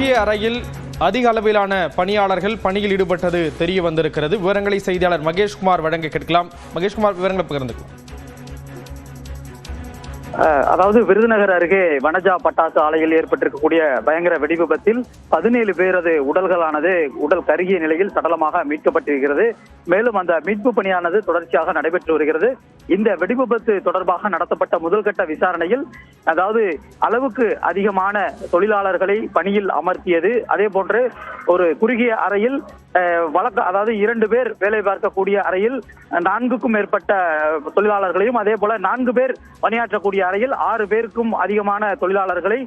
குறுகிய அறையில் அதிக அளவிலான பணியாளர்கள் பணியில் ஈடுபட்டது தெரிய வந்திருக்கிறது. விவரங்களை செய்தியாளர் மகேஷ்குமார் வழங்க கேட்கலாம். மகேஷ்குமார், விவரங்களை பகிர்ந்துக்கலாம். அதாவது விருதுநகர் அருகே வனஜா பட்டாசு ஆலையில் ஏற்பட்டிருக்கக்கூடிய பயங்கர வெடிவிபத்தில் 17 பேரது உடல் கருகிய நிலையில் சடலமாக மீட்கப்பட்டிருக்கிறது. மேலும் அந்த மீட்பு பணியானது தொடர்ச்சியாக நடைபெற்று வருகிறது. இந்த வெடிவிபத்து தொடர்பாக நடத்தப்பட்ட முதல்கட்ட விசாரணையில் அதாவது அளவுக்கு அதிகமான தொழிலாளர்களை பணியில் அமர்த்தியது, அதே போன்று ஒரு குறுகிய அறையில் அதாவது 2 பேர் வேலை பார்க்கக்கூடிய அறையில் 4க்கும் மேற்பட்ட தொழிலாளர்களையும், அதே போல 4 பேர் பணியாற்றக்கூடிய அறையில் 6 பேருக்கும் அதிகமான தொழிலாளர்களை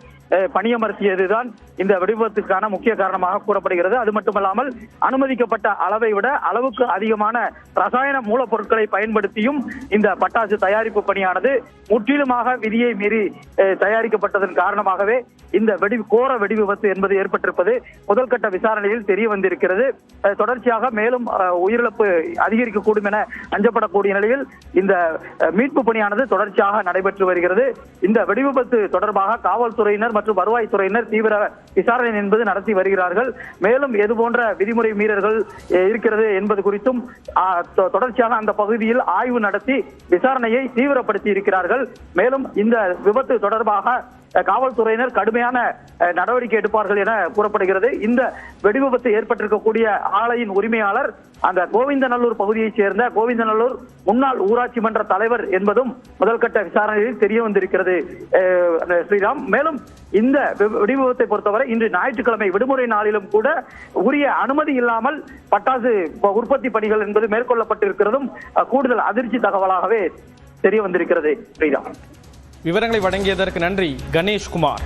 பணியமர்த்தியதுதான் இந்த வெடிவிபத்துக்கான முக்கிய காரணமாக கூறப்படுகிறது. அது மட்டுமல்லாமல் அனுமதிக்கப்பட்ட அளவை விட அளவுக்கு அதிகமான ரசாயன மூலப்பொருட்களை பயன்படுத்தியும் இந்த பட்டாசு தயாரிப்பு பணியானது முற்றிலுமாக விதியை மீறி தயாரிக்கப்பட்டதன் காரணமாகவே இந்த கோர வெடிவிபத்து என்பது ஏற்பட்டிருப்பது முதல்கட்ட விசாரணையில் தெரிய வந்திருக்கிறது. தொடர்ச்சியாக மேலும் உயிரிழப்பு அதிகரிக்கக்கூடும் என அஞ்சப்படக்கூடிய நிலையில் இந்த மீட்பு பணியானது தொடர்ச்சியாக நடைபெற்று வருகிறது. இந்த வெடிவிபத்து தொடர்பாக காவல்துறையினர் மற்றும் வருவாய்த்துறையினர் தீவிர விசாரணை என்பது நடத்தி வருகிறார்கள். மேலும் எது போன்ற விதிமுறை மீறல்கள் இருக்கிறது என்பது குறித்தும் தொடர்ச்சியாக அந்த பகுதியில் ஆய்வு நடத்தி விசாரணையை தீவிரப்படுத்தி இருக்கிறார்கள். மேலும் இந்த விபத்து தொடர்பாக காவல்துறையினர் கடுமையான நடவடிக்கை எடுப்பார்கள் என கூறப்படுகிறது. இந்த வெடிவிபத்து ஏற்பட்டிருக்கக்கூடிய ஆலையின் உரிமையாளர் அந்த கோவிந்தநல்லூர் பகுதியைச் சேர்ந்த கோவிந்தநல்லூர் முன்னாள் ஊராட்சி மன்ற தலைவர் என்பதும் முதல்கட்ட விசாரணையில் தெரிய வந்திருக்கிறது. ஸ்ரீராம், மேலும் இந்த வெடிவிபத்தை பொறுத்தவரை இன்று ஞாயிற்றுக்கிழமை விடுமுறை நாளிலும் கூட உரிய அனுமதி இல்லாமல் பட்டாசு உற்பத்தி பணிகள் என்பது மேற்கொள்ளப்பட்டிருக்கிறதும் கூடுதல் அதிர்ச்சி தகவலாகவே தெரிய வந்திருக்கிறது. ஸ்ரீராம், விவரங்களை வழங்கியதற்கு நன்றி கணேஷ்குமார்.